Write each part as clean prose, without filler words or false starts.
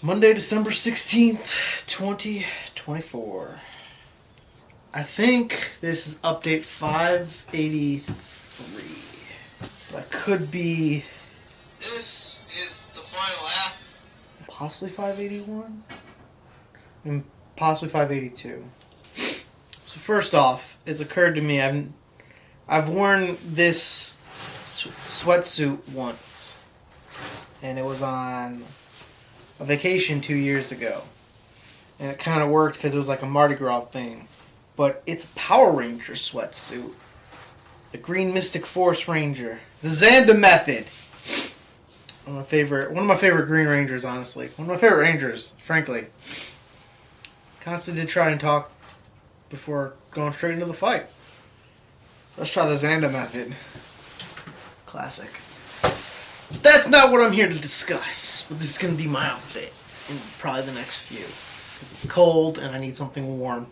Monday, December 16th, 2024. I think this is update 583. That could be... This is the final app. Possibly 581? And possibly 582. So first off, it's occurred to me I've worn this sweatsuit once. And it was on a vacation 2 years ago. And it kind of worked because it was like a Mardi Gras thing. But it's a Power Ranger sweatsuit. The Green Mystic Force Ranger. The Xanda Method. One of my favorite Green Rangers, honestly. One of my favorite Rangers, frankly. Constantly did try and talk before going straight into the fight. Let's try the Xanda Method. Classic. That's not what I'm here to discuss. But this is going to be my outfit in probably the next few. Because it's cold and I need something warm.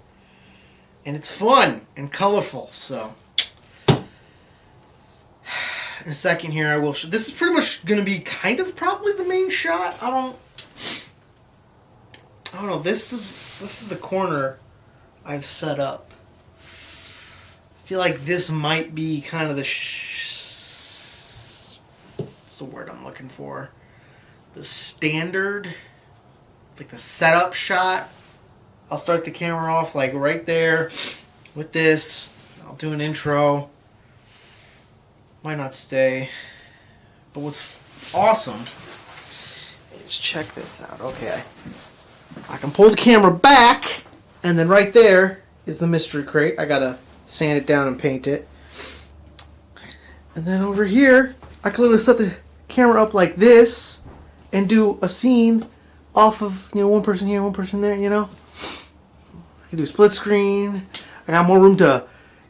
And it's fun and colorful, so... In a second here I will show... This is pretty much going to be kind of probably the main shot. I don't know. This is the corner I've set up. I feel like this might be kind of the... what's the word I'm looking for? The standard... Like the setup shot. I'll start the camera off like right there with this. I'll do an intro. Might not stay. But what's awesome is check this out. Okay. I can pull the camera back, and then right there is the mystery crate. I gotta sand it down and paint it. And then over here, I can literally set the camera up like this and do a scene off of, one person here, one person there, I can do split screen. I got more room to,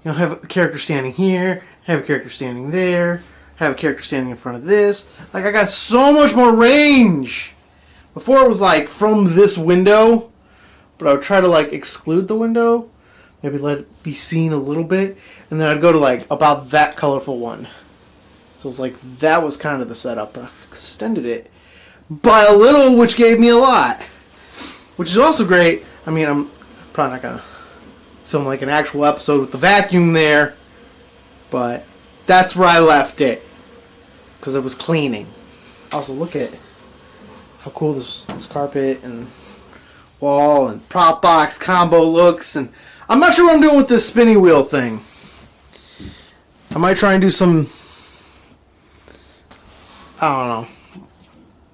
have a character standing here, have a character standing there, have a character standing in front of this. Like, I got so much more range. Before it was like from this window, but I would try to like exclude the window, maybe let it be seen a little bit, and then I'd go to like about that colorful one. So it was like, that was kind of the setup, but I've extended it by a little, which gave me a lot. Which is also great. I mean, I'm probably not going to film like an actual episode with the vacuum there, but that's where I left it, because it was cleaning. Also, look at how cool this carpet and wall and prop box combo looks. And I'm not sure what I'm doing with this spinny wheel thing. I might try and do some... I don't know.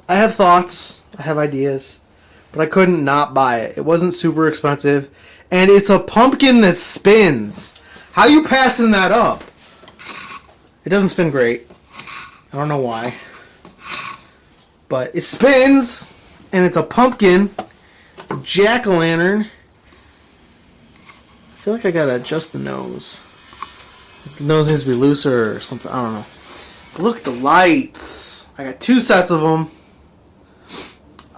I have thoughts. I have ideas. But I couldn't not buy it. It wasn't super expensive. And it's a pumpkin that spins. How you passing that up? It doesn't spin great. I don't know why. But it spins. And it's a pumpkin. It's a jack-o'-lantern. I feel like I gotta adjust the nose. The nose needs to be looser or something. I don't know. But look at the lights. I got 2 sets of them.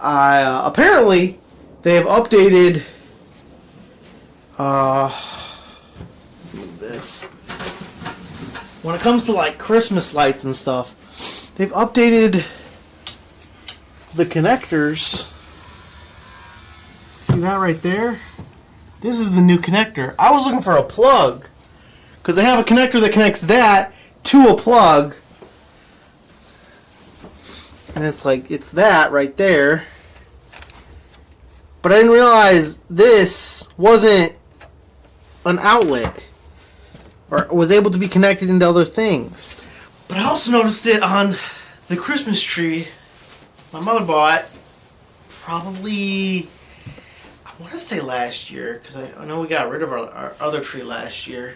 Apparently, they have updated this. When it comes to like Christmas lights and stuff, they've updated the connectors. See that right there? This is the new connector. I was looking for a plug, because they have a connector that connects that to a plug. And it's like, it's that right there. But I didn't realize this wasn't an outlet. Or was able to be connected into other things. But I also noticed it on the Christmas tree my mother bought probably, I want to say last year. Because I know we got rid of our other tree last year.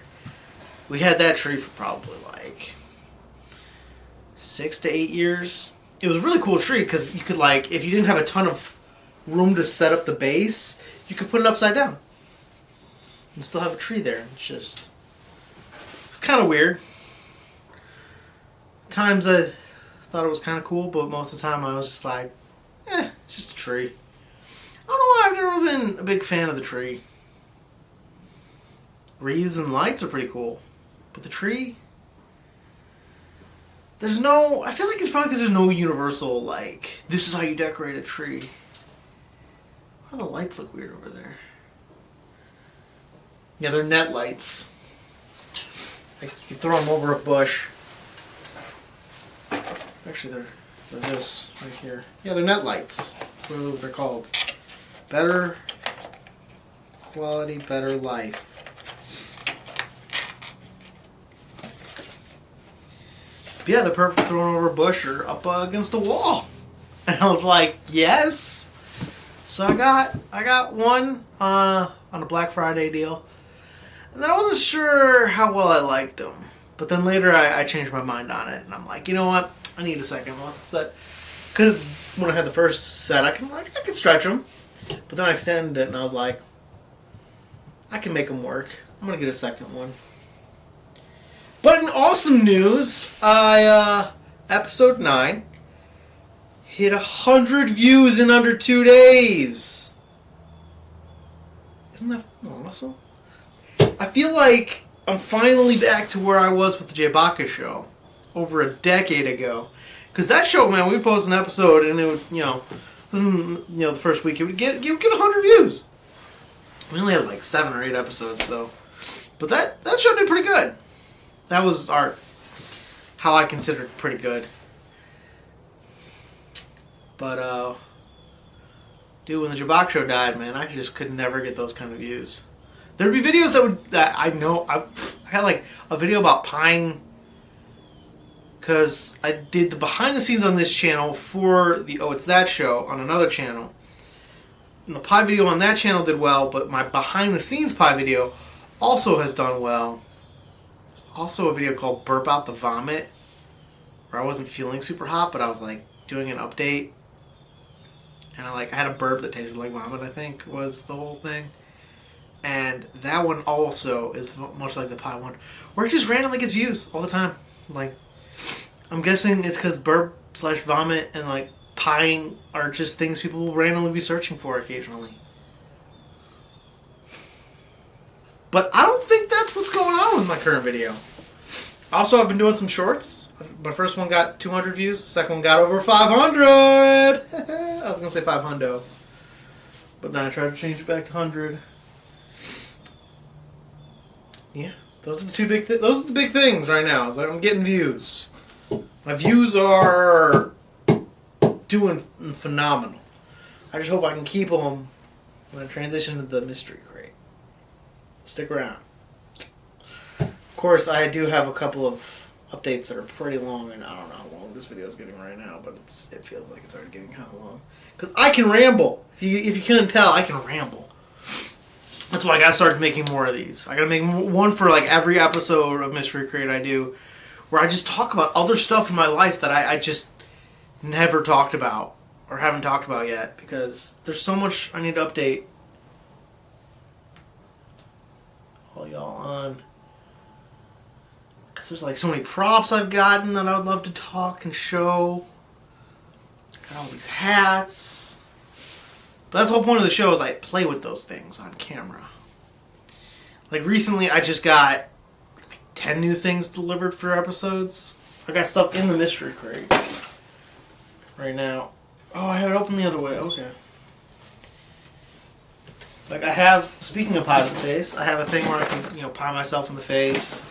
We had that tree for probably like 6 to 8 years. It was a really cool tree because you could, like, if you didn't have a ton of room to set up the base, you could put it upside down and still have a tree there. It's kind of weird. Times I thought it was kind of cool, but most of the time I was just like, it's just a tree. I don't know why I've never been a big fan of the tree. Wreaths and lights are pretty cool, but the tree... There's no... I feel like it's probably because there's no universal, like, this is how you decorate a tree. Oh, the lights look weird over there. Yeah, they're net lights. Like you can throw them over a bush. Actually, they're this right here. Yeah, they're net lights. That's literally what they're called. Better quality, better life. But yeah, they're perfect thrown over a bush or up against a wall. And I was like, yes. So I got one on a Black Friday deal. And then I wasn't sure how well I liked them. But then later I changed my mind on it. And I'm like, you know what? I need a second one. Because when I had the first set, I could stretch them. But then I extended it and I was like, I can make them work. I'm going to get a second one. But in awesome news, episode 9 hit 100 views in under 2 days. Isn't that awesome? I feel like I'm finally back to where I was with the jayBacca show over a decade ago. Because that show, man, we post an episode and it would, within, the first week, it would get 100 views. We only had like 7 or 8 episodes though. But that show did pretty good. That was how I considered pretty good. But, dude, when the jayBacca show died, man, I just could never get those kind of views. There'd be videos I had like a video about pieing, because I did the behind the scenes on this channel for the Oh It's That show on another channel. And the pie video on that channel did well, but my behind the scenes pie video also has done well. There's also a video called Burp Out the Vomit, where I wasn't feeling super hot, but I was like doing an update. And I had a burp that tasted like vomit, I think, was the whole thing. And that one also is much like the pie one, where it just randomly gets views all the time. Like, I'm guessing it's because burp/vomit and pieing are just things people will randomly be searching for occasionally. But I don't think that's what's going on with my current video. Also, I've been doing some shorts. My first one got 200 views. The second one got over 500. I was going to say 500. But then I tried to change it back to 100. Yeah, those are the big things right now. It's like I'm getting views. My views are doing phenomenal. I just hope I can keep them when I transition to the mystery crate. Stick around. Of course, I do have a couple of updates that are pretty long, and I don't know how long this video is getting right now, but it feels like it's already getting kind of long. Because I can ramble. If you couldn't tell, I can ramble. That's why I gotta start making more of these. I gotta make one for every episode of Mystery Crate I do, where I just talk about other stuff in my life that I just never talked about or haven't talked about yet, because there's so much I need to update. All y'all on. Because there's so many props I've gotten that I would love to talk and show. Got all these hats. But that's the whole point of the show, is I play with those things on camera. Recently I just got 10 new things delivered for episodes. I got stuff in the mystery crate right now. Oh, I have it open the other way. Okay. I have, speaking of pie in the face, I have a thing where I can, pie myself in the face.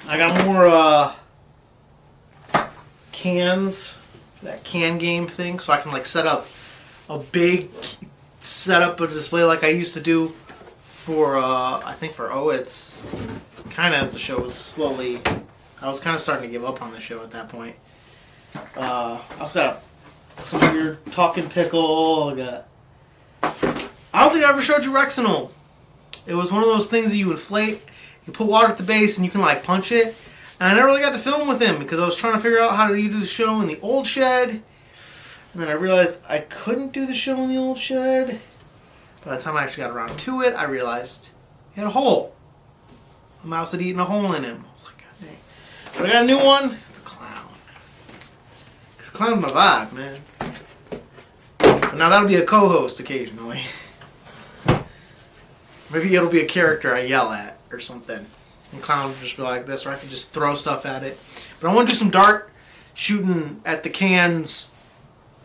I got more cans, that can game thing, so I can set up a big setup of display like I used to do for I think for Oh It's, kind of as the show was slowly, I was kind of starting to give up on the show at that point. I also got some weird talking pickle. I don't think I ever showed you Rexinol. It was one of those things that you inflate, you put water at the base, and you can punch it. And I never really got to film with him because I was trying to figure out how to do the show in the old shed. And then I realized I couldn't do the show in the old shed. By the time I actually got around to it, I realized he had a hole. A mouse had eaten a hole in him. I was like, God dang. But I got a new one. It's a clown. Because clown's my vibe, man. But now that'll be a co-host occasionally. Maybe it'll be a character I yell at or something. And clown will just be like this, or I can just throw stuff at it. But I want to do some dart shooting at the cans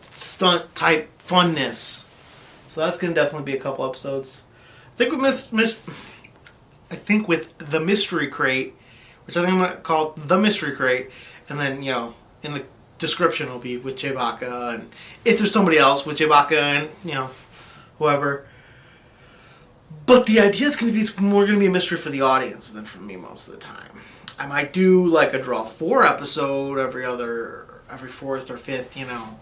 stunt type funness. So that's going to definitely be a couple episodes. I think with the Mystery Crate, which I think I'm going to call it the Mystery Crate, and then, you know, in the description will be with jayBacca, and if there's somebody else with jayBacca and, you know, whoever. But the idea is going to be more going to be a mystery for the audience than for me most of the time. I might do like a Draw 4 episode every fourth or fifth, you know.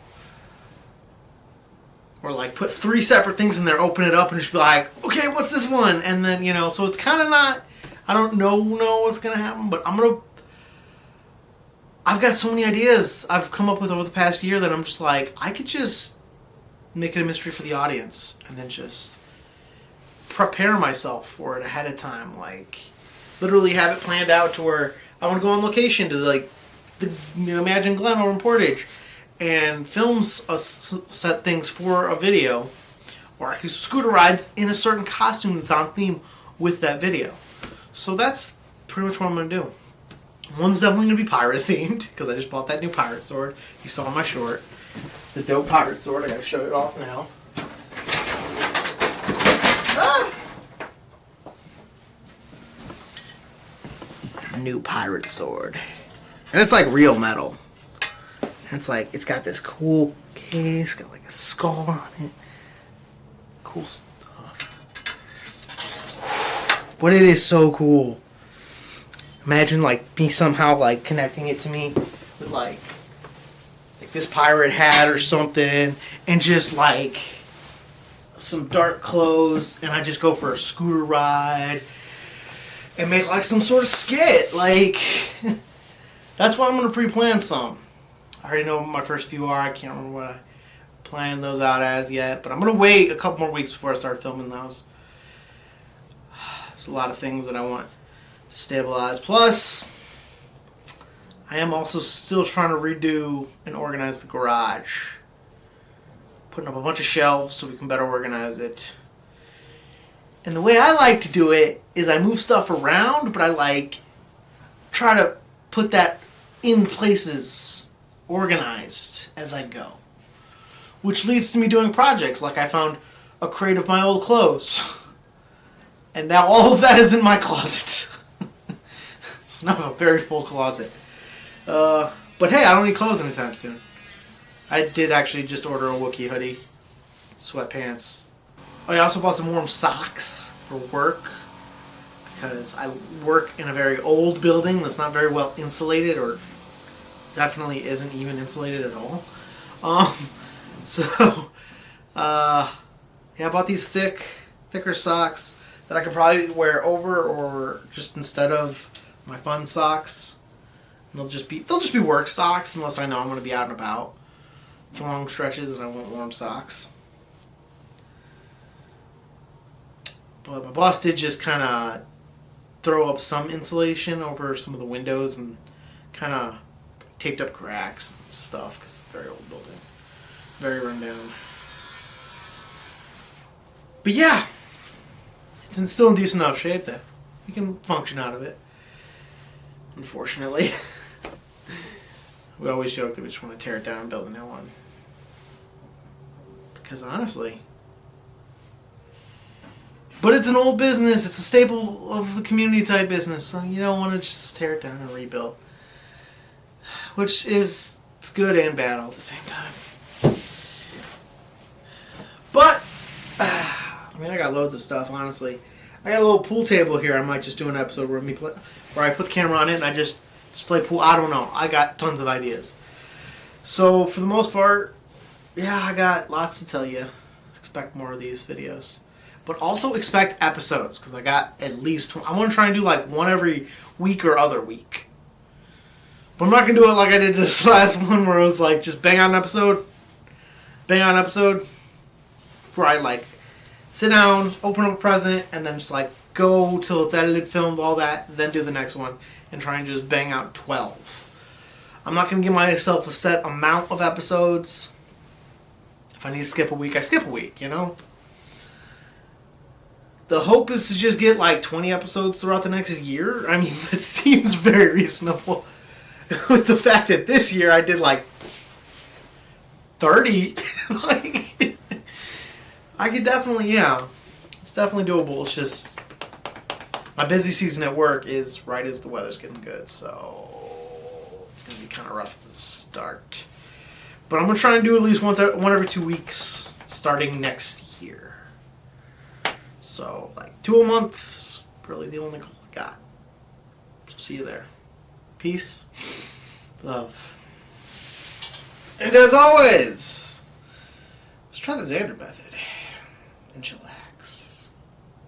Or like put 3 separate things in there, open it up, and just be like, okay, what's this one? And then, you know, so it's kind of not, I don't know what's going to happen, but I've got so many ideas I've come up with over the past year that I'm just like, I could just make it a mystery for the audience and then just prepare myself for it ahead of time. Like, literally have it planned out to where I want to go on location to, like, Imagine Glen over in Portage and films set things for a video, or I can scooter rides in a certain costume that's on theme with that video. So that's pretty much what I'm going to do. One's definitely going to be pirate themed, because I just bought that new pirate sword. You saw my short. It's a dope pirate sword. I got to show it off now. Ah! New pirate sword. And it's like real metal. And it's like, it's got this cool case, got like a skull on it. Cool stuff. But it is so cool. Imagine like me somehow like connecting it to me with like this pirate hat or something, and just like some dark clothes, and I just go for a scooter ride and make like some sort of skit. Like, that's why I'm gonna pre-plan some. I already know what my first few are. I can't remember what I planned those out as yet, but I'm gonna wait a couple more weeks before I start filming those. There's a lot of things that I want to stabilize. Plus, I am also still trying to redo and organize the garage. Putting up a bunch of shelves so we can better organize it. And the way I like to do it is I move stuff around, but I like try to put that in places organized as I go. Which leads to me doing projects, like I found a crate of my old clothes. And now all of that is in my closet. So now I have a very full closet. But hey, I don't need clothes anytime soon. I did actually just order a Wookiee hoodie. Sweatpants. Oh, I also bought some warm socks for work. Because I work in a very old building that's not very well insulated, or definitely isn't even insulated at all. Yeah, I bought these thicker socks that I could probably wear over or just instead of my fun socks. And they'll just be work socks unless I know I'm going to be out and about for long stretches and I want warm socks. But my boss did just kind of throw up some insulation over some of the windows and kind of taped up cracks and stuff because it's a very old building. Very run down. But yeah, it's still in decent enough shape that we can function out of it. Unfortunately. We always joke that we just want to tear it down and build a new one. Because honestly... But it's an old business. It's a staple of the community type business. So you don't want to just tear it down and rebuild. Which is... it's good and bad all at the same time. But... I mean, I got loads of stuff, honestly. I got a little pool table here. I might just do an episode where I put the camera on it and I just play pool. I don't know. I got tons of ideas. So, for the most part, yeah, I got lots to tell you. Expect more of these videos. But also expect episodes, because I got at least... I want to try and do like one every week or other week. But I'm not going to do it like I did this last one where it was like just bang on an episode. Where I like sit down, open up a present, and then just like go till it's edited, filmed, all that, then do the next one, and try and just bang out 12. I'm not going to give myself a set amount of episodes. If I need to skip a week, I skip a week, you know? The hope is to just get like 20 episodes throughout the next year. I mean, it seems very reasonable with the fact that this year I did like 30. Like, I could definitely, yeah. It's definitely doable. It's just my busy season at work is right as the weather's getting good, so it's going to be kind of rough at the start. But I'm going to try and do at least one every 2 weeks starting next year. So, like, 2 a month is really the only goal I got. So, see you there. Peace. Love. And as always, let's try the Xander method and chillax.